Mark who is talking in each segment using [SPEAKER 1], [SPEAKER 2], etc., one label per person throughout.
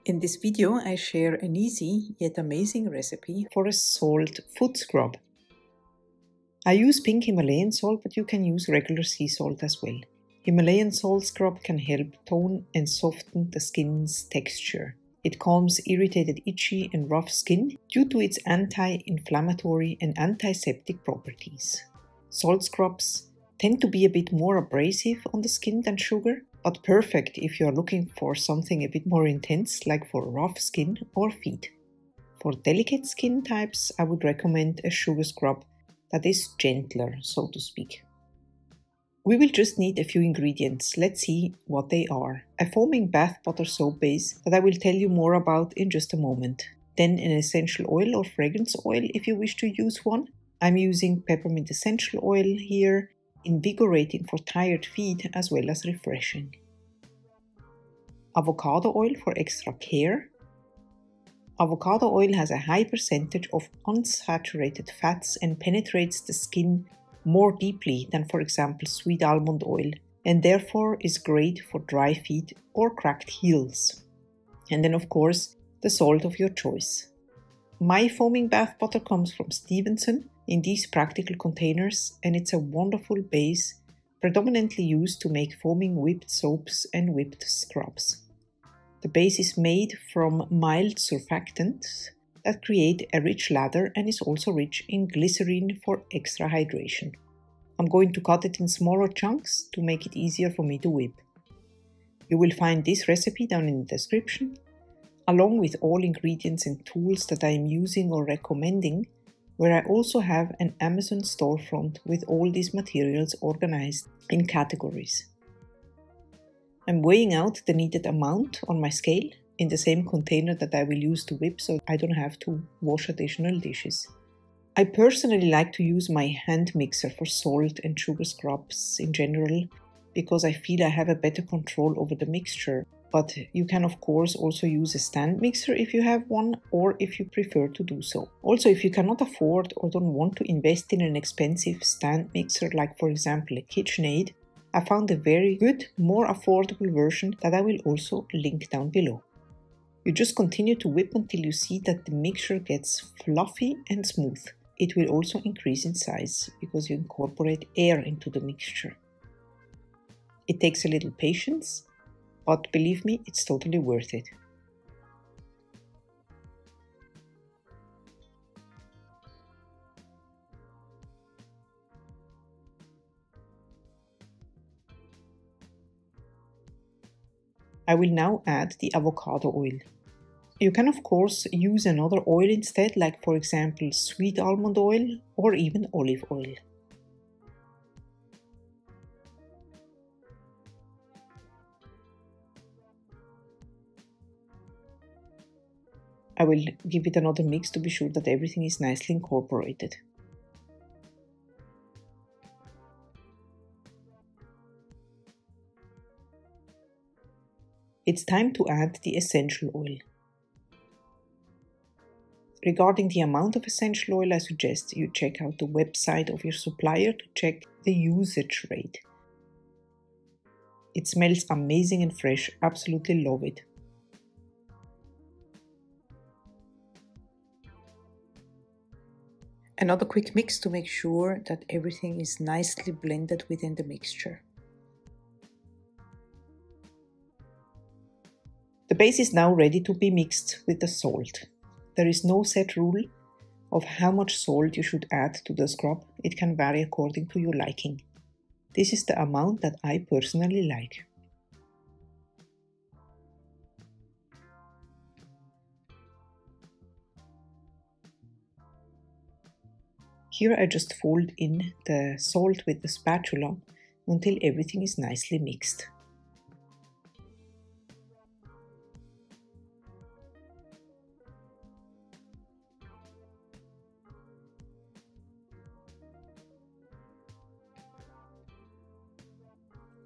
[SPEAKER 1] In this video, I share an easy yet amazing recipe for a salt foot scrub. I use pink Himalayan salt, but you can use regular sea salt as well. Himalayan salt scrub can help tone and soften the skin's texture. It calms irritated, itchy and rough skin due to its anti-inflammatory and antiseptic properties. Salt scrubs tend to be a bit more abrasive on the skin than sugar, but perfect if you are looking for something a bit more intense, like for rough skin or feet. For delicate skin types, I would recommend a sugar scrub that is gentler, so to speak. We will just need a few ingredients. Let's see what they are. A foaming bath butter soap base that I will tell you more about in just a moment. Then an essential oil or fragrance oil if you wish to use one. I'm using peppermint essential oil here, invigorating for tired feet as well as refreshing. Avocado oil for extra care. Avocado oil has a high percentage of unsaturated fats and penetrates the skin more deeply than, for example, sweet almond oil, and therefore is great for dry feet or cracked heels. And then, of course, the salt of your choice. My foaming bath butter comes from Stevenson in these practical containers, and it's a wonderful base predominantly used to make foaming whipped soaps and whipped scrubs. The base is made from mild surfactants that create a rich lather and is also rich in glycerin for extra hydration. I'm going to cut it in smaller chunks to make it easier for me to whip. You will find this recipe down in the description, along with all ingredients and tools that I am using or recommending, where I also have an Amazon storefront with all these materials organized in categories. I'm weighing out the needed amount on my scale in the same container that I will use to whip, so I don't have to wash additional dishes. I personally like to use my hand mixer for salt and sugar scrubs in general, because I feel I have a better control over the mixture. But you can of course also use a stand mixer if you have one, or if you prefer to do so. Also, if you cannot afford or don't want to invest in an expensive stand mixer, like for example a KitchenAid, I found a very good, more affordable version that I will also link down below. You just continue to whip until you see that the mixture gets fluffy and smooth. It will also increase in size because you incorporate air into the mixture. It takes a little patience, but believe me, it's totally worth it. I will now add the avocado oil. You can of course use another oil instead, like for example sweet almond oil or even olive oil. I will give it another mix to be sure that everything is nicely incorporated. It's time to add the essential oil. Regarding the amount of essential oil, I suggest you check out the website of your supplier to check the usage rate. It smells amazing and fresh, absolutely love it. Another quick mix to make sure that everything is nicely blended within the mixture. The base is now ready to be mixed with the salt. There is no set rule of how much salt you should add to the scrub. It can vary according to your liking. This is the amount that I personally like. Here I just fold in the salt with the spatula until everything is nicely mixed.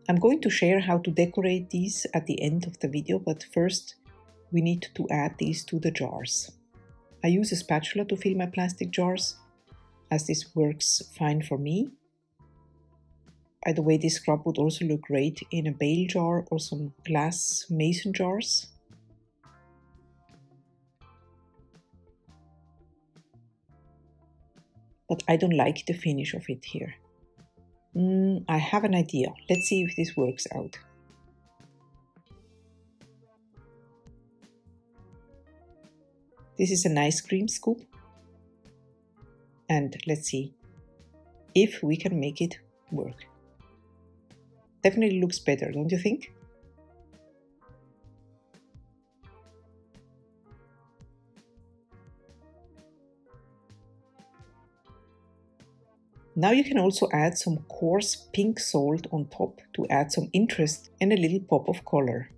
[SPEAKER 1] I'm going to share how to decorate these at the end of the video, but first we need to add these to the jars. I use a spatula to fill my plastic jars, as this works fine for me. By the way, this scrub would also look great in a bale jar or some glass mason jars. but I don't like the finish of it here. I have an idea. Let's see if this works out. This is a nice cream scoop. And let's see if we can make it work. Definitely looks better, don't you think? Now you can also add some coarse pink salt on top to add some interest and a little pop of color.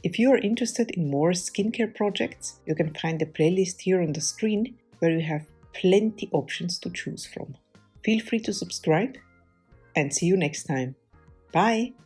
[SPEAKER 1] If you are interested in more skincare projects, you can find the playlist here on the screen where you have plenty options to choose from. Feel free to subscribe and see you next time. Bye!